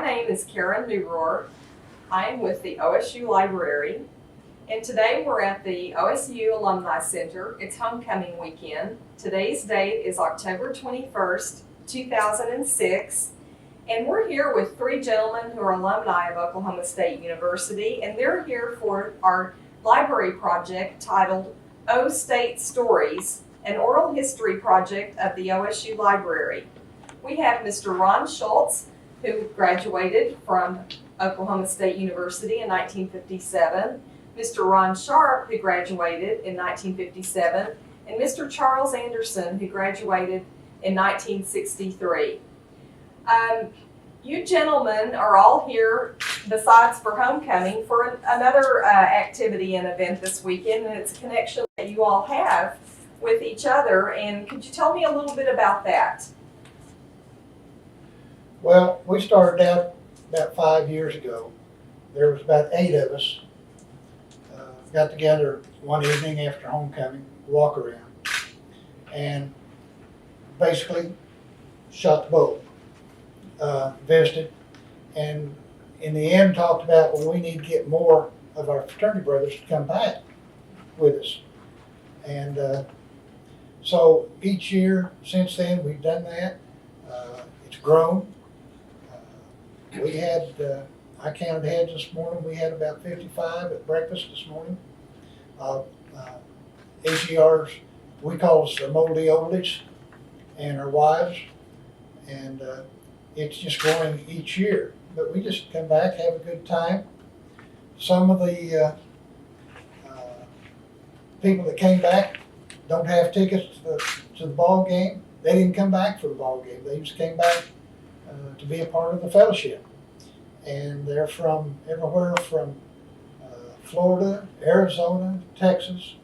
name is Karen Neurohr. I am with the OSU Library, and today we're at the OSU Alumni Center. It's homecoming weekend. Today's date is October 21st, 2006, and we're here with three gentlemen who are alumni of Oklahoma State University, and they're here for our library project titled O State Stories, an oral history project of the OSU Library. We have Mr. Ron Schultz, who graduated from Oklahoma State University in 1957, Mr. Ron Sharp, who graduated in 1957, and Mr. Charles Anderson, who graduated in 1963. You gentlemen are all here, besides for homecoming, for another activity and event this weekend, and it's a connection that you all have with each other. And could you tell me a little bit about that? Well, we started out about 5 years ago. There was about 8 of us. Got together one evening after homecoming, walk around, and basically shot the bull, visited, and in the end talked about, well, we need to get more of our fraternity brothers to come back with us. And so each year since then we've done that. It's grown. We had, I counted heads this morning, we had about 55 at breakfast this morning. AGRs, we call us the moldy oldies, and our wives, and it's just growing each year. But we just come back, have a good time. Some of the people that came back don't have tickets to the ball game. They didn't come back for the ball game. They just came back to be a part of the fellowship. And they're from everywhere from Florida, Arizona, Texas,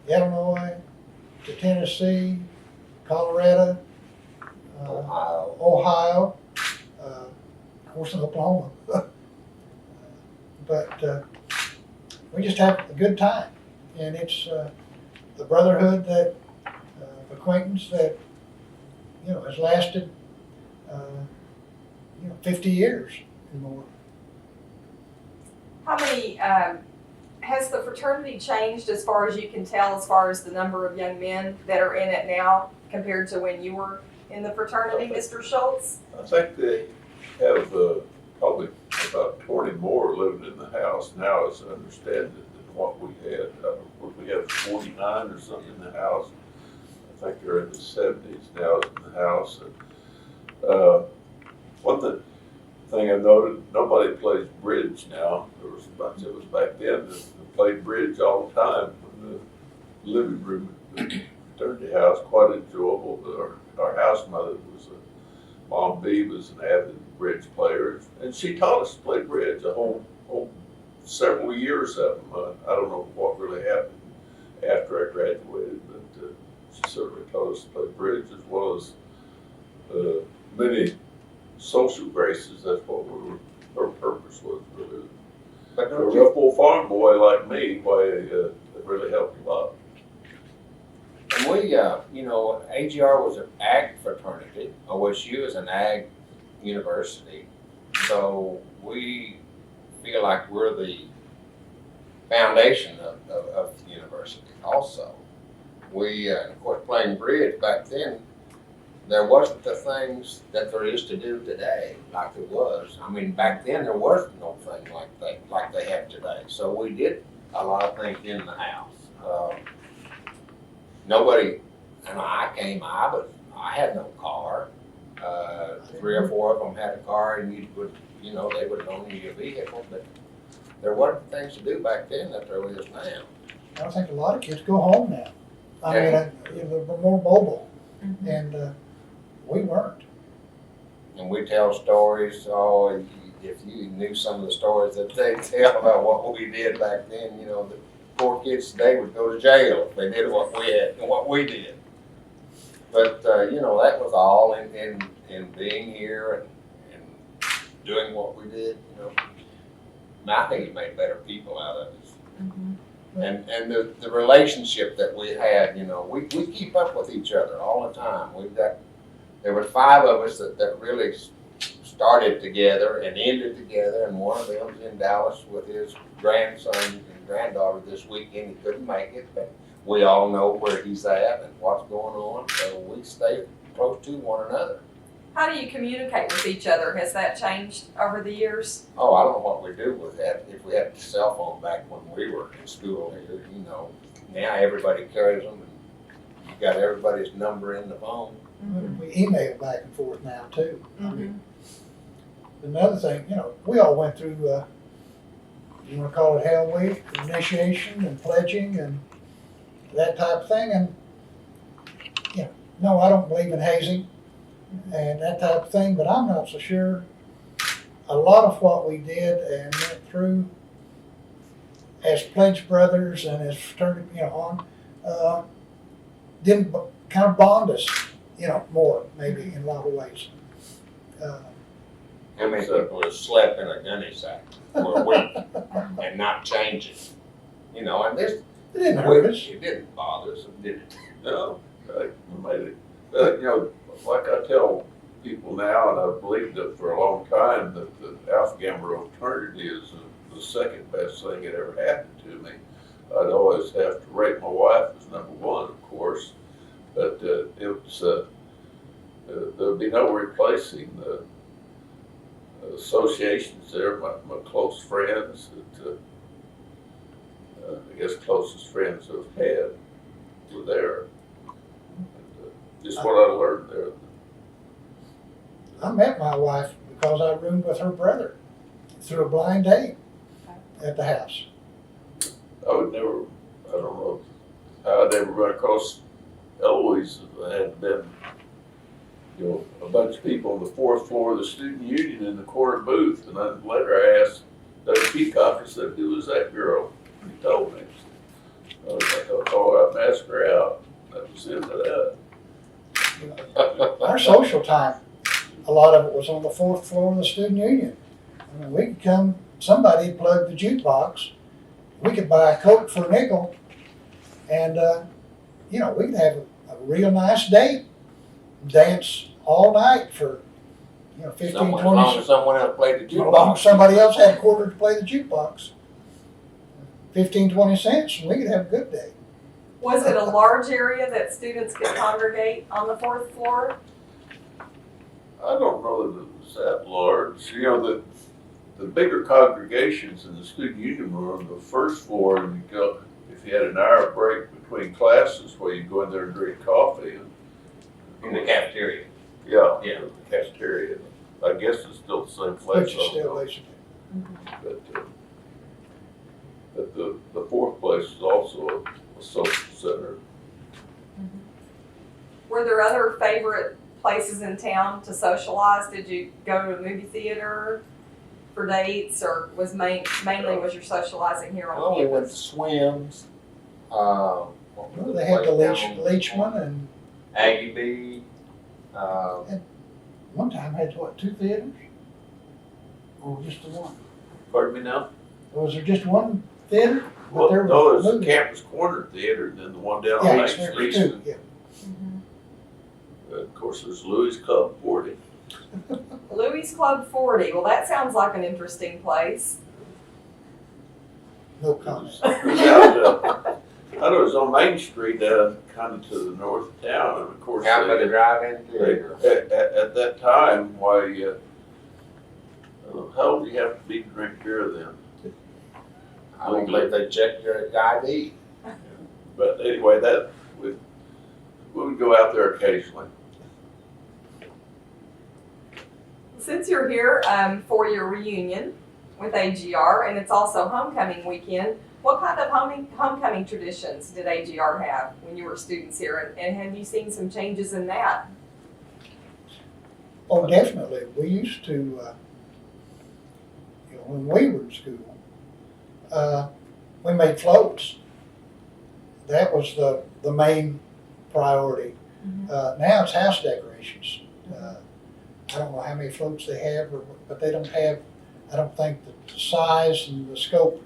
Illinois, to Tennessee, Colorado, Ohio, of course in Oklahoma. But we just have a good time. And it's the brotherhood, that acquaintance that, has lasted 50 years and more. How many, has the fraternity changed as far as you can tell, as far as the number of young men that are in it now compared to when you were in the fraternity, Mr. Schultz? I think they have probably about 20 more living in the house now, as I understand it, than what we had. We had 49 or something in the house. I think they're in the 70s now in the house. And, one thing I noted, nobody plays bridge now. There was a bunch of us back then that played bridge all the time in the living room at the fraternity house. Quite enjoyable. Our house mother Mom B was an avid bridge player, and she taught us to play bridge a whole several years of them. I don't know what really happened after I graduated, but she certainly taught us to play bridge, as well as many social graces. That's what her purpose was, really. But a rough old farm boy like me, it really helped a lot. And we, AGR was an ag fraternity. OSU is an ag university. So we feel like we're the foundation of the university also. We, of course, playing bridge back then, there wasn't the things that there is to do today, like it was. I mean, back then there was no thing like they have today. So we did a lot of things in the house. Nobody, and I had no car. 3 or 4 of them had a car, and they would loan you a vehicle, but there weren't things to do back then that there is now. I think a lot of kids go home now. They're more mobile, and we weren't. And we tell stories. If you knew some of the stories that they tell about what we did back then, the poor kids today would go to jail if they did what we did. But that was all in being here and doing what we did. And I think it made better people out of us. Mm-hmm. And the relationship that we had, we keep up with each other all the time. There were 5 of us that really started together and ended together, and one of them's in Dallas with his grandson and granddaughter this weekend. He couldn't make it, but we all know where he's at and what's going on, so we stay close to one another. How do you communicate with each other? Has that changed over the years? Oh, I don't know what we do with that. If we had a cell phone back when we were in school here, you know, now everybody carries them, and you got everybody's number in the phone. We email back and forth now too. I mean, another thing, you know, we all went through, you want to call it Hell Week, initiation and pledging and that type of thing. And, you know, no, I don't believe in hazing and that type of thing, but I'm not so sure. A lot of what we did and went through as pledge brothers and as fraternity, you know, didn't kind of bond us, you know, more maybe in a lot of ways. How many people have slept in a gunny sack for a week and not change it? You know, and this, It didn't hurt us. it didn't bother us, did it? No, we made it. You know, like I tell people now, and I've believed it for a long time, that the Alpha Gamma Rho fraternity is the second best thing that ever happened to me. I'd always have to rate my wife as number one, of course, but there'd be no replacing the associations there. My close friends that I guess closest friends I've had were there. Just what I learned there. I met my wife because I roomed with her brother through a blind date at the house. I don't know how I'd ever run across Eloise if I hadn't been, you know, a bunch of people on the fourth floor of the student union in the corner booth, and then later I asked Doug Peacock, I said, "Who was that girl?" And he told me. I was like, "I'll call her up and ask her out." That was the end of that. You know, our social time, a lot of it was on the fourth floor of the student union. I mean, we could come, somebody plugged the jukebox, we could buy a Coke for a nickel, and, you know, we could have a real nice date, dance all night for, you know, 15, As 20 long as someone else played the As long as jukebox. somebody else had a quarter to play the jukebox. 15, 20 cents, and we could have a good day. Was it a large area that students could congregate on the fourth floor? I don't know that it was that large. You know, the bigger congregations in the student union were on the first floor, and you go, if you had an hour break between classes where you go in there and drink coffee. In the cafeteria. Yeah, Yeah. the cafeteria. I guess it's still the same place. Which is still basically. But the fourth place is also a social center. Were there other favorite places in town to socialize? Did you go to a movie theater for dates, or was mainly was your socializing here on Well, we went to campus? swims. Well, they had the Leachman, and Aggie Bee. one time had, what, 2 theaters? Or just the one? Pardon me now? Or was there just one theater? But Well, there was no, there's a movies. Campus Corner Theater, and then the one down on Yeah, Main there Street. was 2, yeah. Mhm. Of course, there's Louis Club 40. Louis Club 40. Well, that sounds like an interesting place. No comment. It was out, I know it was on Main Street, kind of to the north of town, and of course, Out by the they, drive-in theater. at that time, why, how old do you have to be to drink beer then? I don't believe they checked your ID. But anyway, we would go out there occasionally. Since you're here for your reunion with AGR, and it's also homecoming weekend, what kind of homecoming traditions did AGR have when you were students here, and have you seen some changes in that? Oh, definitely. We used to, you know, when we were in school, we made floats. That was the main priority. Now it's house decorations. I don't know how many floats they have, but they don't have, I don't think, the size and the scope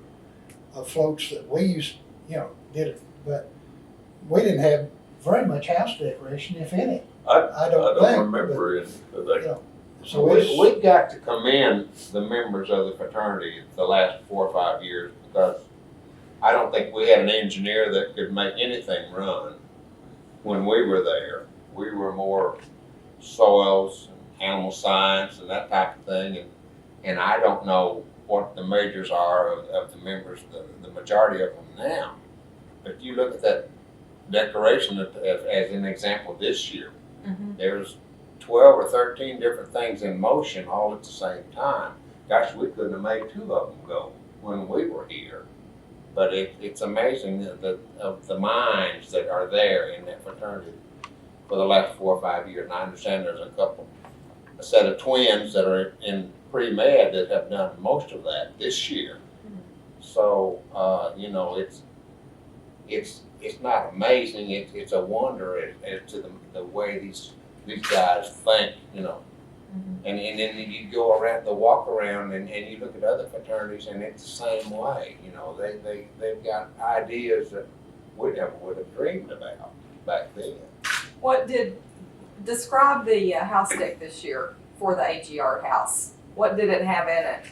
of floats that we used, you know, did it. But we didn't have very much house decoration, if any. I I don't think. remember it, but You know, So We've got to commend the members of the fraternity the last 4 or 5 years, because I don't think we had an engineer that could make anything run when we were there. We were more soils and animal science and that type of thing, and I don't know what the majors are of the members, the majority of them now. But you look at that declaration as an example this year, there's 12 or 13 different things in motion all at the same time. Gosh, we couldn't have made 2 of them go when we were here. But it's amazing of the minds that are there in that fraternity for the last 4 or 5 years. And I understand there's a set of twins that are in pre-med that have done most of that this year. So, you know, it's not amazing, it's a wonder as to the way these guys think, you know. And then you go around the walk around and you look at other fraternities and it's the same way, you know. They've got ideas that we never would have dreamed about back then. Describe the house deck this year for the AGR house. What did it have in it?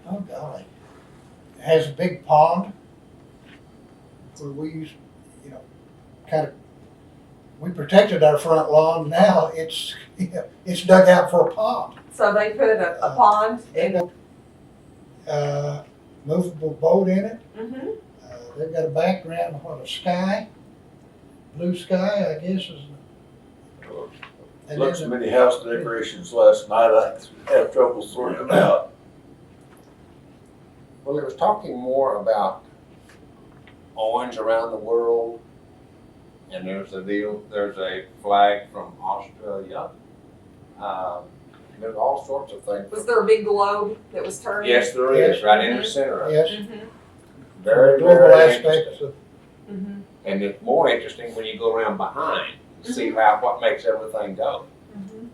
Oh golly. It has a big pond where we used, you know, we protected our front lawn. Now it's dug out for a pond. So they put a pond in. Movable boat in it. Mm-hmm. They've got a background of a sky, blue sky, I guess is. Looked so many house decorations last night, I have trouble sorting them out. Well, it was talking more about orange around the world, and there's a flag from Australia. There's all sorts of things. Was there a big globe that was turning? Yes, there is, right in the center of it. Yes. Mm-hmm. Very, global very aspects interesting. of. Mm-hmm. And it's more interesting when you go around behind and see what makes everything go. Mm-hmm.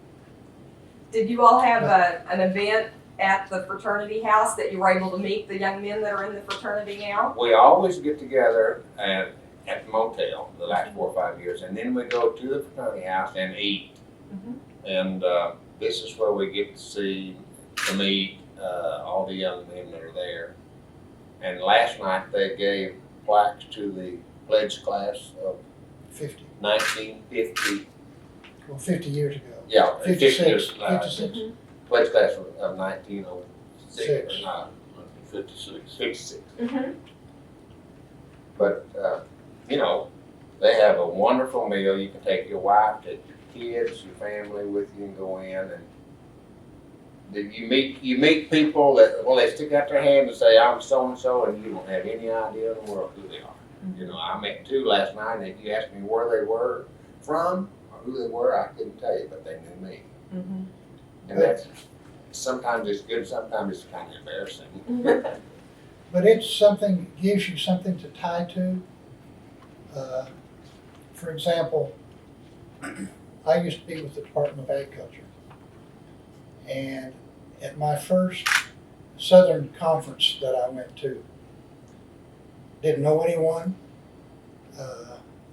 Did you all have an event at the fraternity house that you were able to meet the young men that are in the fraternity now? We always get together at the motel the last 4 or 5 years, and then we go to the fraternity house and eat. Mm-hmm. And this is where we get to meet all the young men that are there. And last night they gave plaques to the pledge class of 50. 1950. Well, 50 years ago. Yeah, 56. 56. 56. Pledge class of 1906 Six. or not. 56. 56. Mm-hmm. But, you know, they have a wonderful meal. You can take your wife, take your kids, your family with you and go in, and you meet people that, well, they stick out their hand and say, I'm so-and-so, and you don't have any idea in the world who they are. You know, I met 2 last night, and if you asked me where they were from or who they were, I couldn't tell you, but they knew me. Mm-hmm. And that's, sometimes it's good, sometimes it's kind of embarrassing. But it's something, gives you something to tie to. For example, I used to be with the Department of Agriculture. And at my first Southern conference that I went to, didn't know anyone,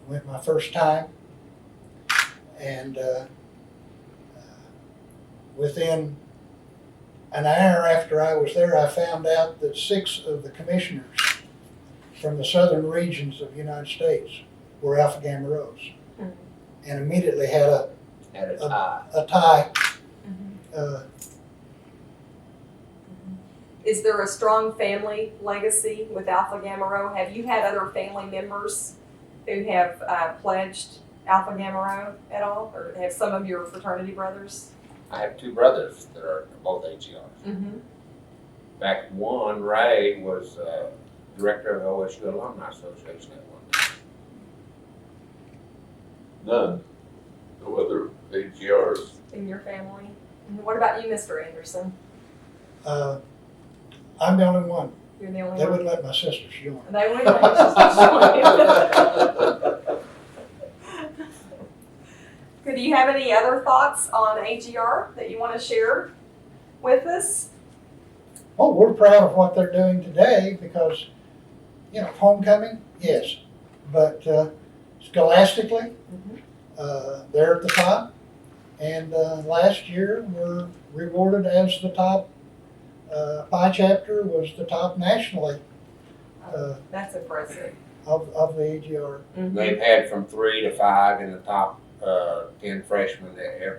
went my first time, and within an hour after I was there, I found out that 6 of the commissioners from the southern regions of the United States were Alpha Gamma Rhos, and immediately had a tie. Is there a strong family legacy with Alpha Gamma Rho? Have you had other family members who have pledged Alpha Gamma Rho at all, or have some of your fraternity brothers? I have 2 brothers that are both AGRs. Mm-hmm. In fact, one, Ray, was director of the OSU Alumni Association at one time. None. No other AGRs. In your family? And what about you, Mr. Anderson? I'm the only one. You're the only They one. wouldn't let my sisters join. They would let you join. Do you have any other thoughts on AGR that you want to share with us? Oh, we're proud of what they're doing today because, you know, homecoming, yes, but scholastically, they're at the top. And last year, we're rewarded as the top, Pi chapter was the top nationally That's impressive. of the AGR. Mhm. They've had from 3 to 5 in the top 10 freshmen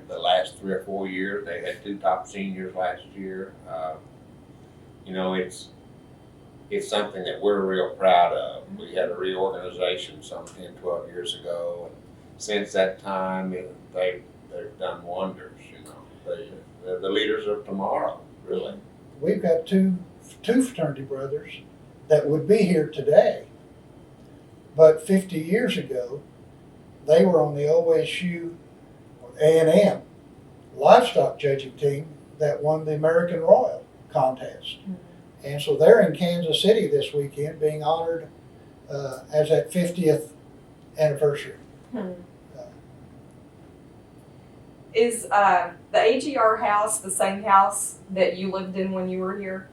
the last 3 or 4 years. They had 2 top seniors last year. You know, it's something that we're real proud of. We had a reorganization some 10, 12 years ago. And since that time, they've done wonders, you know. They're the leaders of tomorrow, really. We've got two fraternity brothers that would be here today, but 50 years ago, they were on the OSU A&M livestock judging team that won the American Royal contest. And so they're in Kansas City this weekend being honored as that 50th anniversary. Is the AGR house the same house that you lived in when you were here?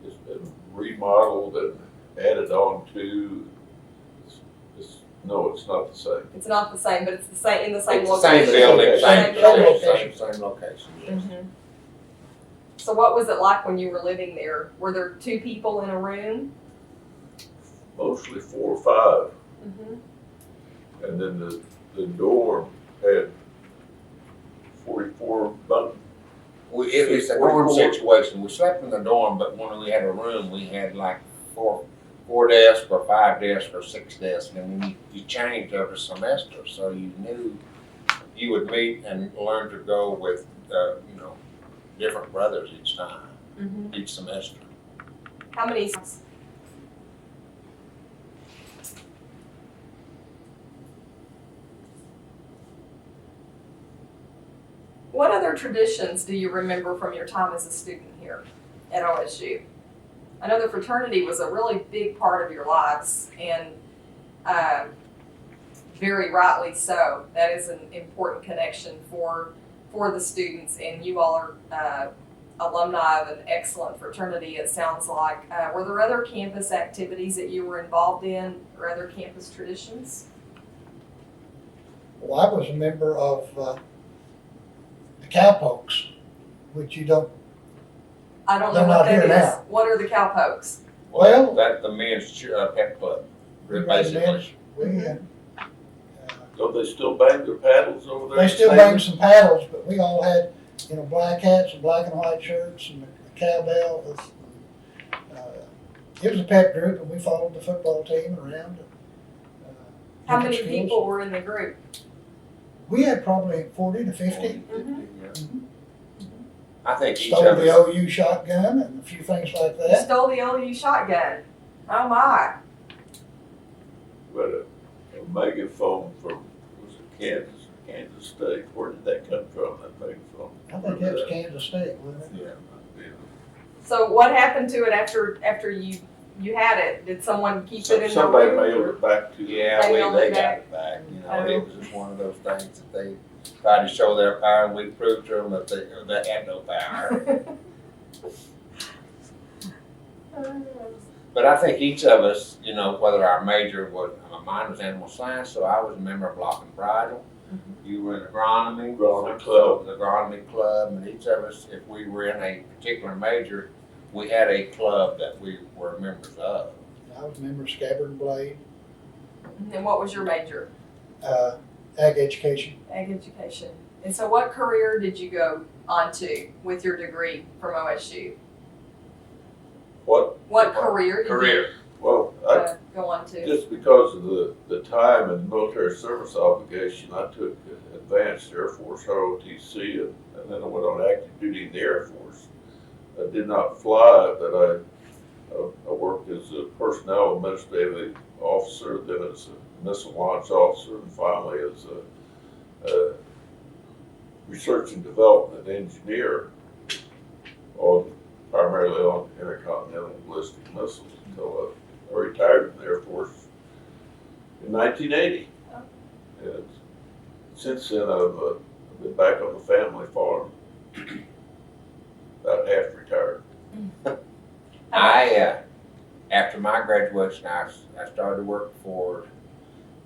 It's been remodeled and added on to. No, it's not the same. It's not the same, but it's the same in the same It's the same location. building, same location. location, yes. Mhm. So what was it like when you were living there? Were there 2 people in a room? Mostly 4 or 5. Mm-hmm. And then the dorm had 44 bunk. It's a dorm situation. We slept in the dorm, but when we had a room, we had like four desks or 5 desks or 6 desks. And then you changed every semester, so you knew you would meet and learn to go with, you know, different brothers each time, Mm-hmm. each semester. How many? What other traditions do you remember from your time as a student here at OSU? I know the fraternity was a really big part of your lives, and very rightly so. That is an important connection for the students, and you all are alumni of an excellent fraternity, it sounds like. Were there other campus activities that you were involved in, or other campus traditions? Well, I was a member of the Cowpokes, which you don't. I don't know They're what not that here is. now. What are the Cowpokes? Well, That's the men's pep club, basically. Don't they still bang their paddles over there? They still bang some paddles, but we all had, you know, black hats and black and white shirts and a cowbell. It was a pep group, and we followed the football team around. How many different schools. people were in the group? We had probably 40 to 50. Mhm. I think each Stole of the us, OU shotgun and a few things like You that. stole the OU shotgun. Oh my. But a megaphone from, was it Kansas State? Where did that come from, that megaphone? I think that was Kansas State, wasn't it? Yeah. So what happened to it after you had it? Did someone keep it in the Somebody room? mailed it back to them. yeah, They they mailed got it back. it back. You know, Oh. it was just one of those things that they tried to show their power, and we proved to them that they had no power. But I think each of us, you know, whether our major was, mine was animal science, so I was a member of Block and Bridle. You were in agronomy. Agronomy club. The agronomy club, and each of us, if we were in a particular major, we had a club that we were members of. I was a member of Scabbard and Blade, And what was your major? ag education. Ag education. And so what career did you go on to with your degree from OSU? What career did you Well, I, go on to? just because of the time and military service obligation, I took advanced Air Force ROTC, and then I went on active duty in the Air Force. I did not fly, but I worked as a personnel administrative officer, then as a missile launch officer, and finally as a research and development engineer, primarily on intercontinental ballistic missiles, until I retired from the Air Force in 1980. Oh. And since then, I've been back on the family farm, about half retired. I, after my graduation, I started to work for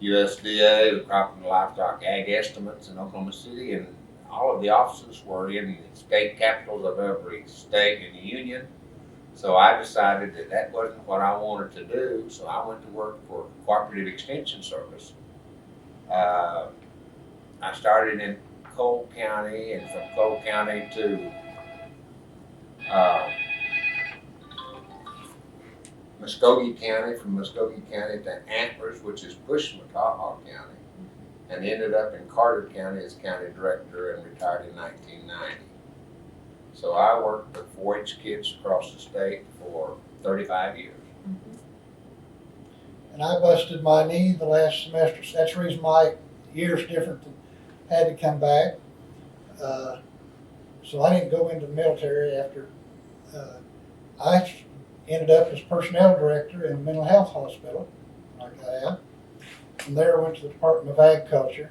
USDA, the Crop and Livestock Ag Estimates in Oklahoma City, and all of the offices were in the state capitals of every state in the union. So I decided that that wasn't what I wanted to do, so I went to work for Cooperative Extension Service. I started in Cole County, and from Cole County to Muskogee County, from Muskogee County to Antlers, which is Pushmataha County, and ended up in Carter County as county director and retired in 1990. So I worked with 4-H kids across the state for 35 years. And I busted my knee the last semester, so that's the reason my year's different than had to come back. So I didn't go into the military after I ended up as personnel director in a mental health hospital, like I am. From there, I went to the Department of Agriculture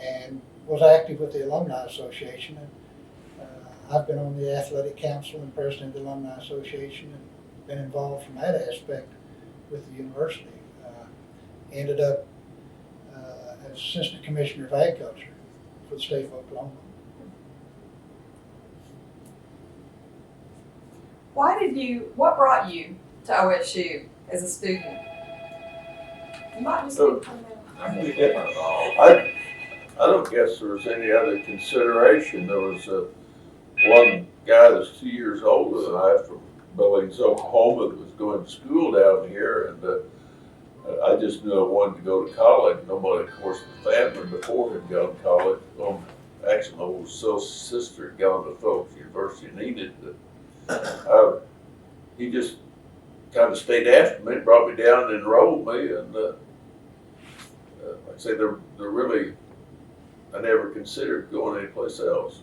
and was active with the Alumni Association. And I've been on the athletic council and president of the Alumni Association and been involved from that aspect with the university. Ended up as assistant commissioner of agriculture for the state of Oklahoma. What brought you to OSU as a student? You might just need to come down. I'm just different at all. I don't guess there was any other consideration. There was one guy that's 2 years older than I from Billings, Oklahoma, that was going to school down here, and I just knew I wanted to go to college. Nobody, of course, in the family before had gone to college. Well, actually, my old sister had gone to Phillips University and he did. He just kind of stayed after me, brought me down and enrolled me, and like I say, they're really, I never considered going anyplace else.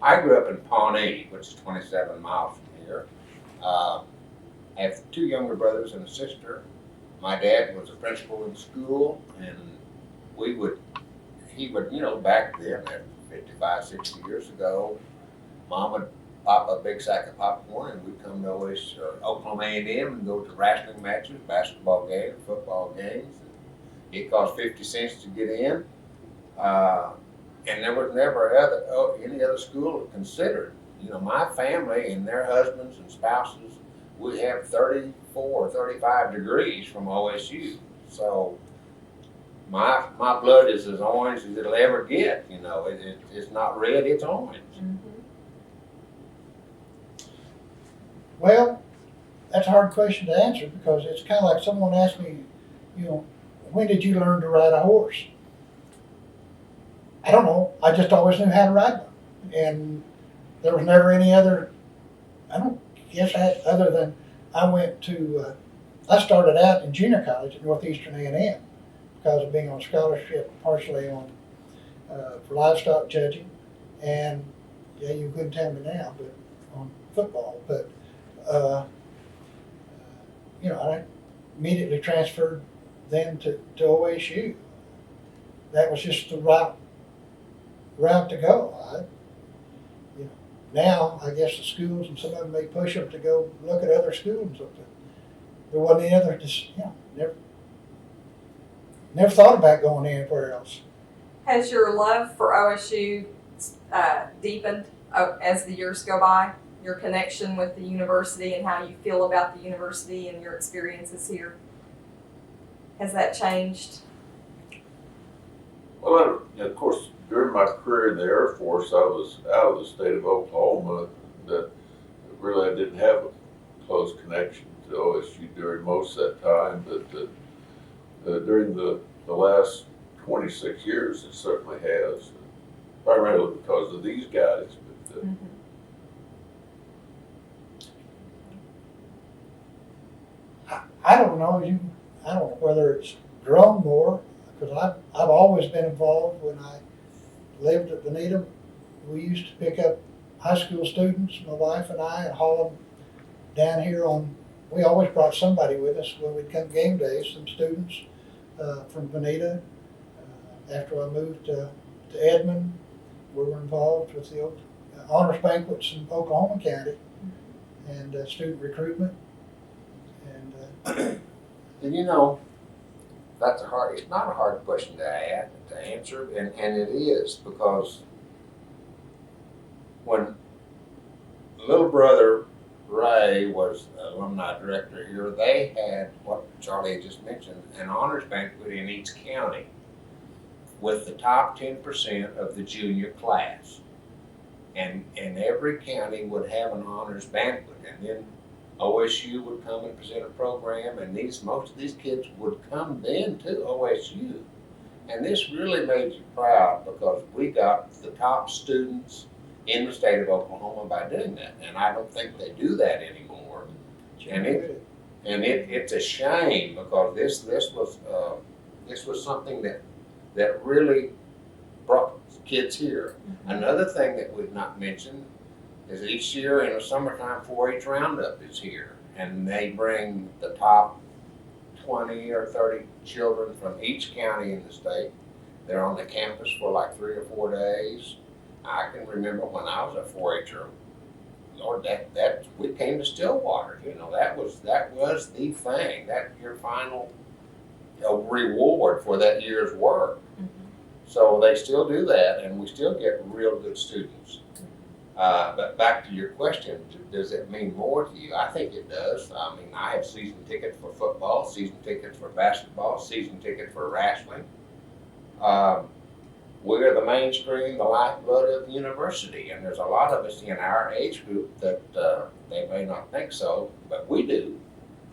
I grew up in Pawnee, which is 27 miles from here. I have 2 younger brothers and a sister. My dad was a principal in school, and he would, back then, 55, 60 years ago, Mom would pop a big sack of popcorn, and we'd come to Oklahoma A&M and go to wrestling matches, basketball games, football games. It cost 50 cents to get in, and there was never any other school considered. My family and their husbands and spouses, we have 34 or 35 degrees from OSU. So my blood is as orange as it'll ever get. It's not red, it's orange. Well, that's a hard question to answer because it's kind of like someone asked me, when did you learn to ride a horse? I don't know. I just always knew how to ride one. And there was never any other, other than I started out in junior college at Northeastern A&M because of being on scholarship, partially on for livestock judging. And yeah, you couldn't tell me now, but on football. But I immediately transferred then to OSU. That was just the route to go. Now I guess the schools and some of them may push them to go look at other schools. There wasn't any other, never thought about going anywhere else. Has your love for OSU deepened as the years go by? Your connection with the university and how you feel about the university and your experiences here? Has that changed? Well, of course, during my career in the Air Force, I was out of the state of Oklahoma. That really I didn't have a close connection to OSU during most of that time. But during the last 26 years, it certainly has, primarily because of these guys. But, I don't know. I don't know whether it's grown more because I've always been involved. When I lived at Bonita, we used to pick up high school students, my wife and I, and haul them down here we always brought somebody with us when we'd come game days, some students from Bonita. After I moved to Edmond, we were involved with the honors banquets in Oklahoma County and student recruitment. And it's not a hard question to answer, and it is, because when little brother Ray was alumni director here, they had what Charlie just mentioned, an honors banquet in each county with the top 10% of the junior class. And every county would have an honors banquet, and then OSU would come and present a program, and most of these kids would come then to OSU. And this really made you proud, because we got the top students in the state of Oklahoma by doing that, and I don't think they do that anymore. And it's a shame, because this was something that really brought kids here. Another thing that we've not mentioned is each year in the summertime, 4-H Roundup is here, and they bring the top 20 or 30 children from each county in the state. They're on the campus for like 3 or 4 days. I can remember when I was a 4-H'er, Lord, that we came to Stillwater. You know, that was the thing. That your final reward for that year's work. So they still do that, and we still get real good students. But back to your question, does it mean more to you? I think it does. I mean, I have season tickets for football, season tickets for basketball, season tickets for wrestling. We're the mainstream, the lifeblood of the university, and there's a lot of us in our age group that they may not think so, but we do.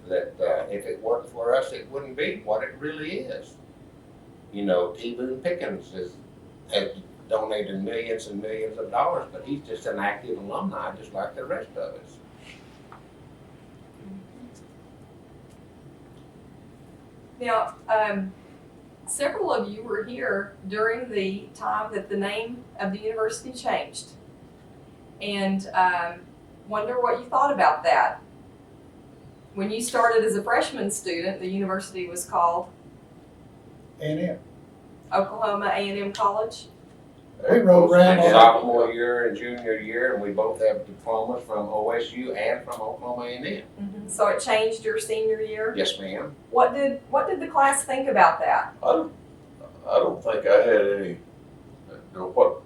That if it wasn't for us, it wouldn't be what it really is. You know, T. Boone Pickens has donated millions and millions of dollars, but he's just an active alumni, just like the rest of us. Now, several of you were here during the time that the name of the university changed, and wonder what you thought about that. When you started as a freshman student, the university was called A&M. Oklahoma A&M College. We rode around on Sophomore year and junior year, and we both have diplomas from OSU and from Oklahoma A&M. So it changed your senior year? Yes, ma'am. What did the class think about that? I don't think I had any, you know,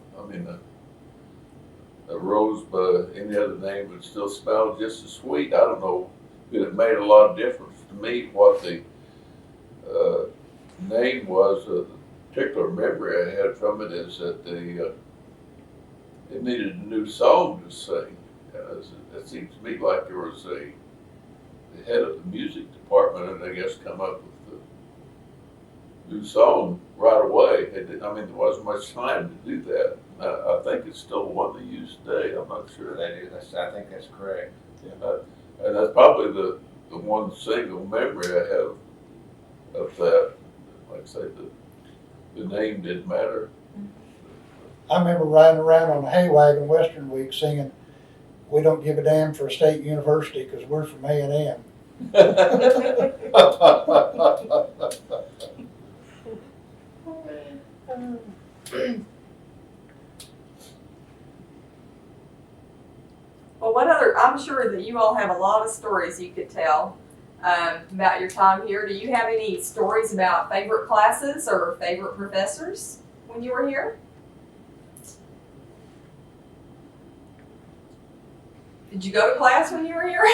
a rose by any other name would still smell just as sweet. I don't know, but it made a lot of difference to me what the name was. The particular memory I had from it is that it needed a new song to sing. It seems to me like there was the head of the music department, and I guess come up with the new song right away. There wasn't much time to do that. I think it's still the one they use today. I'm not sure. I think that's correct. And that's probably the one single memory I have of that. Like I say, the name didn't matter. I remember riding around on a hay wagon Western Week singing, "We don't give a damn for a state university because we're from A&M." Well, I'm sure that you all have a lot of stories you could tell about your time here. Do you have any stories about favorite classes or favorite professors when you were here? Did you go to class when you were here?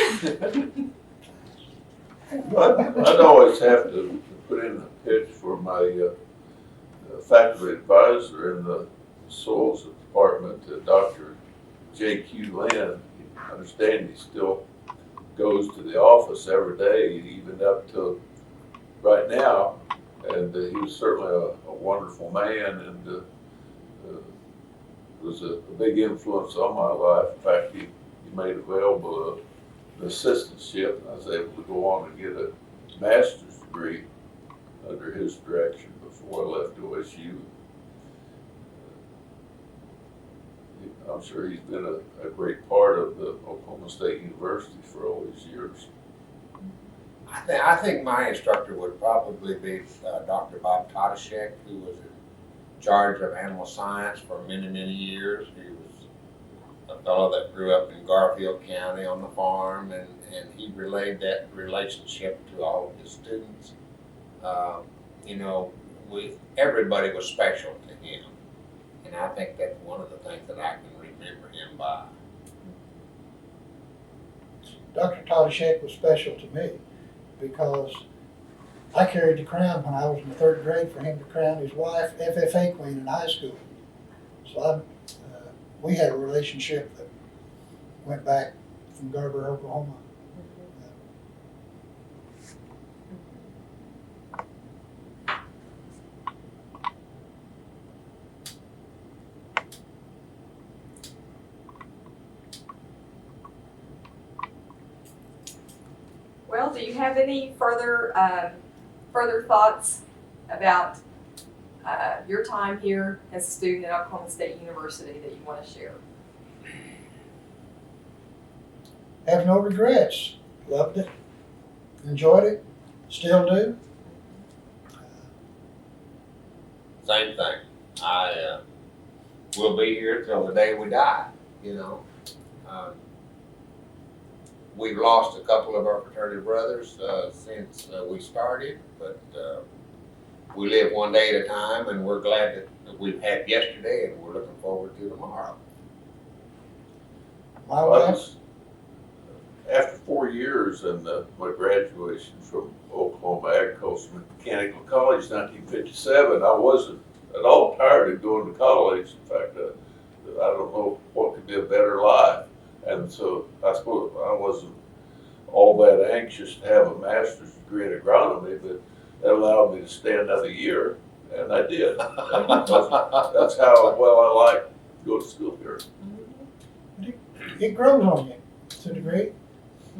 I'd always have to put in a pitch for my faculty advisor in the soils department, Dr. J.Q. Lynn. I understand he still goes to the office every day, even up to right now, and he was certainly a wonderful man, and was a big influence on my life. In fact, he made available an assistantship, and I was able to go on and get a master's degree under his direction before I left OSU. I'm sure he's been a great part of the Oklahoma State University for all these years. I think my instructor would probably be Dr. Bob Tadashek, who was in charge of animal science for many, many years. He was a fellow that grew up in Garfield County on the farm, and he relayed that relationship to all of his students. you know, everybody was special to him. And I think that's one of the things that I can remember him by. Dr. Tadashek was special to me because I carried the crown when I was in the 3rd grade for him to crown his wife FFA queen in high school. So we had a relationship that went back from Garber, Oklahoma. Well, do you have any further thoughts about your time here as a student at Oklahoma State University that you want to share? Have no regrets. Loved it. Enjoyed it. Still do. Same thing. I will be here till the day we die, you know. We've lost a couple of our fraternity brothers since we started, but we live one day at a time, and we're glad that we've had yesterday, and we're looking forward to tomorrow. My wife, After 4 years and my graduation from Oklahoma Agricultural Mechanical College, 1957, I wasn't at all tired of going to college. In fact, I don't know what could be a better life. And so I suppose I wasn't all that anxious to have a master's degree in agronomy, but that allowed me to stay another year, and I did. And that's how well I like to go to school here. it grows on you to a degree.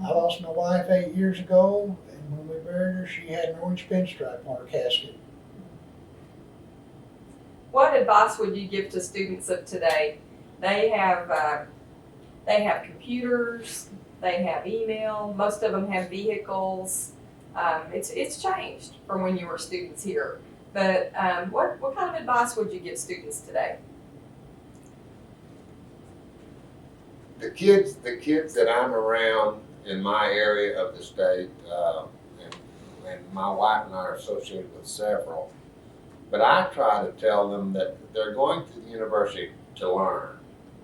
I lost my wife 8 years ago, and when we buried her, she had an orange pinstripe on her casket. What advice would you give to students of today? They have computers, they have email, most of them have vehicles. It's changed from when you were students here. But what kind of advice would you give students today? The kids that I'm around in my area of the state, and my wife and I are associated with several, but I try to tell them that they're going to the university to learn,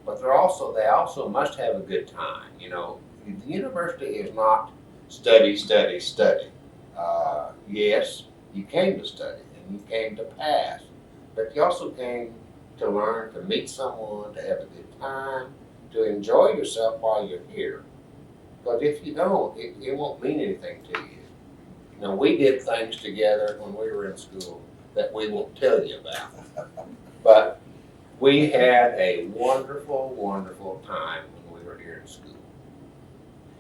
but they also must have a good time. You know, the university is not study. Yes, you came to study and you came to pass, but you also came to learn, to meet someone, to have a good time, to enjoy yourself while you're here. Because if you don't, it won't mean anything to you. You know, we did things together when we were in school that we won't tell you about. But we had a wonderful, wonderful time when we were here in school.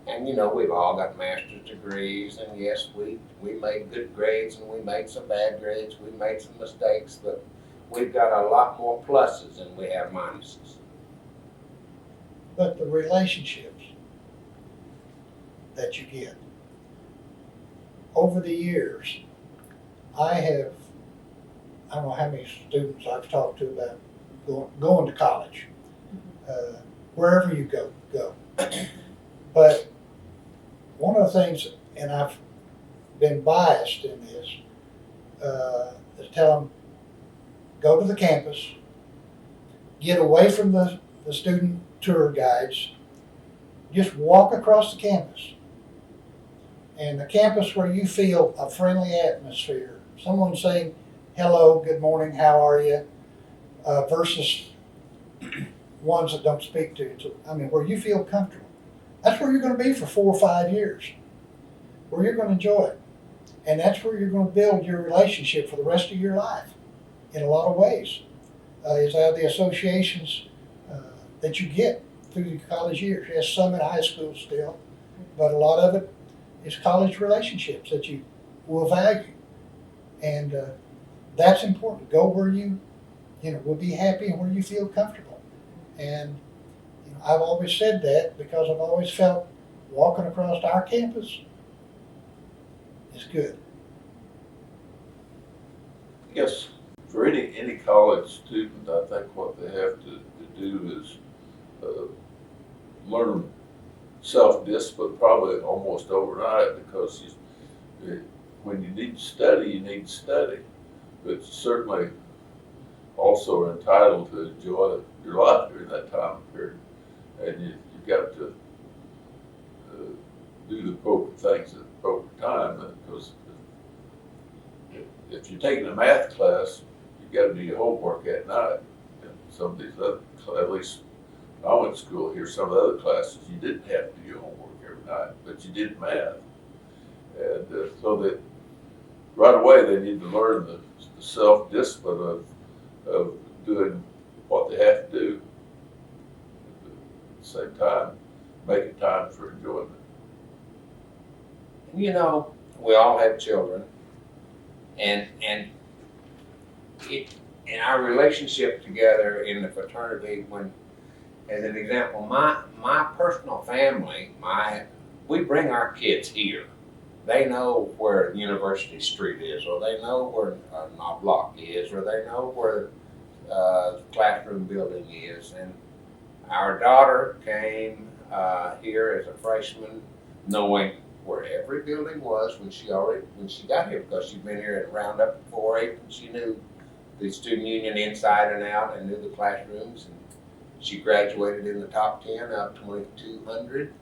And you know, we've all got master's degrees, and yes, we made good grades and we made some bad grades, we made some mistakes, but we've got a lot more pluses than we have minuses. But the relationships that you get over the years, I don't know how many students I've talked to about going to college. Wherever you go. But one of the things, and I've been biased in this, is tell them, go to the campus, get away from the student tour guides, just walk across the campus. And the campus where you feel a friendly atmosphere, someone saying, hello, good morning, how are you, versus ones that don't speak to you. So, I mean, where you feel comfortable. That's where you're going to be for 4 or 5 years, where you're going to enjoy it. And that's where you're going to build your relationship for the rest of your life in a lot of ways. Is out of the associations that you get through the college years. Yes, some in high school still, but a lot of it is college relationships that you will value. And that's important. Go where you will be happy and where you feel comfortable. And I've always said that because I've always felt walking across our campus is good. Yes, for any college student, I think what they have to do is learn self-discipline probably almost overnight, because when you need to study, you need to study. but certainly also are entitled to enjoy your life during that time period. And you've got to do the appropriate things at the appropriate time, because if you're taking a math class, you've got to do your homework at night. And some of these other, at least I went to school here, some of the other classes, you didn't have to do your homework every night, but you did math. And so that right away they need to learn the self-discipline of doing what they have to do. At the same time, making time for enjoyment. You know, we all have children, and in our relationship together in the fraternity, when, as an example, my personal family, we bring our kids here. They know where University Street is, or they know where our block is, or they know where the classroom building is. And our daughter came here as a freshman, knowing where every building was when she got here, because she'd been here at Roundup at 4-H, and she knew the student union inside and out and knew the classrooms. And she graduated in the top 10 out of 2,200.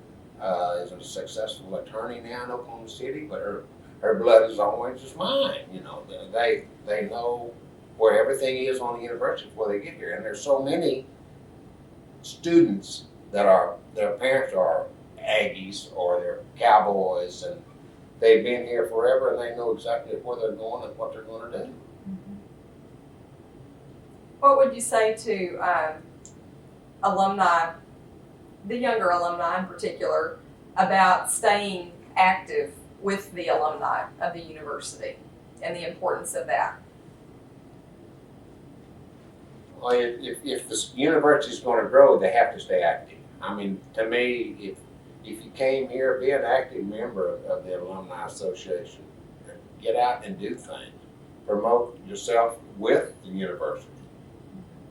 Is a successful attorney now in Oklahoma City, but her blood is always as mine. You know, they know where everything is on the university before they get here, and there's so many students that their parents are Aggies or they're Cowboys, and they've been here forever, and they know exactly where they're going and what they're going to do. What would you say to alumni, the younger alumni in particular, about staying active with the alumni of the university and the importance of that? Well, if the university is going to grow, they have to stay active. I mean, to me, if you came here, be an active member of the Alumni Association. Get out and do things. Promote yourself with the university.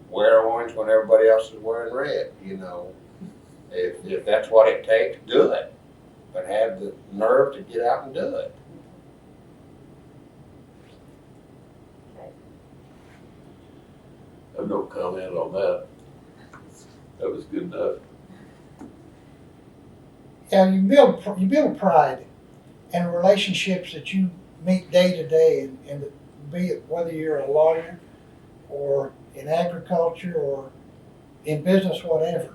Wear orange when everybody else is wearing red, you know. If that's what it takes, do it. But have the nerve to get out and do it. I have no comment on that. That was good enough. Yeah, you build pride in relationships that you meet day to day, and be it whether you're a lawyer or in agriculture or in business, whatever.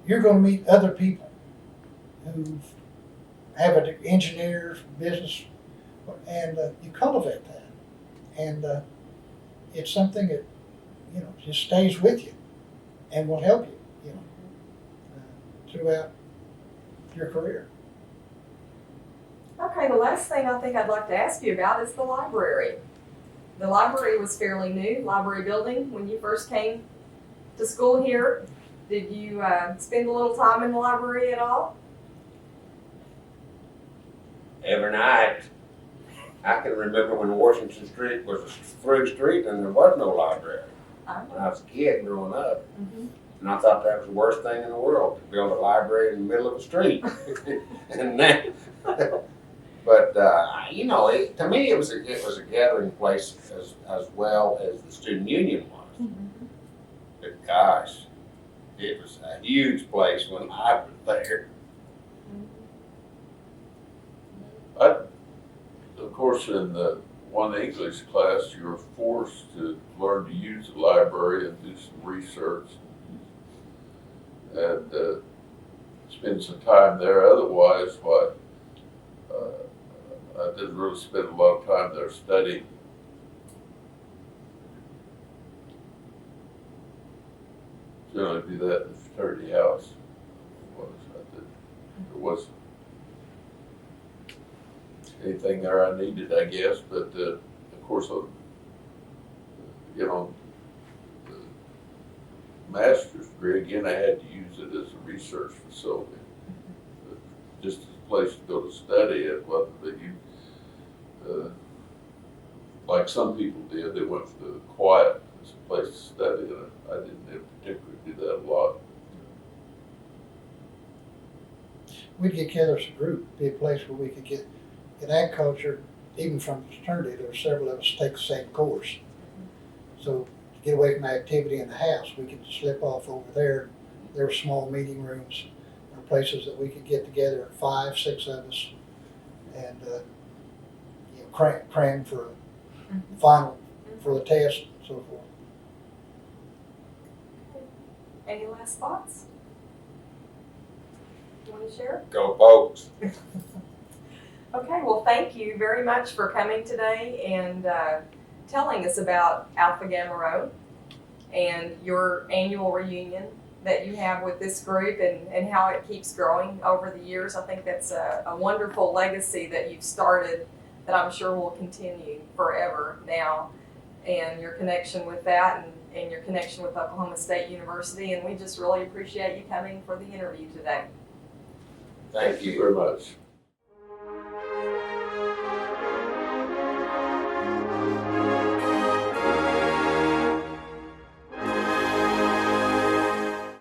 You're going to meet other people who have engineers, business, and you cultivate that. And it's something that, you know, just stays with you and will help you, you know, throughout your career. Okay, the last thing I think I'd like to ask you about is the library. The library was fairly new, library building, when you first came to school here. Did you spend a little time in the library at all? Every night. I can remember when Washington Street was a through street and there was no library. When I was a kid growing up. Mm-hmm. And I thought that was the worst thing in the world, to build a library in the middle of a street. And then, but you know, to me it was a gathering place as well as the student union was. Mm-hmm. But gosh, it was a huge place when I was there. Of course, in the one English class, you were forced to learn to use the library and do some research and spend some time there. Otherwise, I didn't really spend a lot of time there studying. Generally do that in the fraternity house. There wasn't anything there I needed, I guess, but of course, you know, the master's degree, again, I had to use it as a research facility. Just as a place to go to study. It wasn't that you, like some people did, they went for the quiet as a place to study, and I didn't particularly do that a lot. We'd get together as a group, be a place where we could get in agriculture, even from the fraternity, there were several of us take the same course. So to get away from the activity in the house, we could slip off over there. There were small meeting rooms, or places that we could get together, 5, 6 of us, and you know, cram for a final, for the test, and so forth. Any last thoughts? You want to share? Go Pokes. Okay, well, thank you very much for coming today and telling us about Alpha Gamma Rho and your annual reunion that you have with this group and how it keeps growing over the years. I think that's a wonderful legacy that you've started that I'm sure will continue forever now, and your connection with that and your connection with Oklahoma State University, and we just really appreciate you coming for the interview today. Thank you. Very much.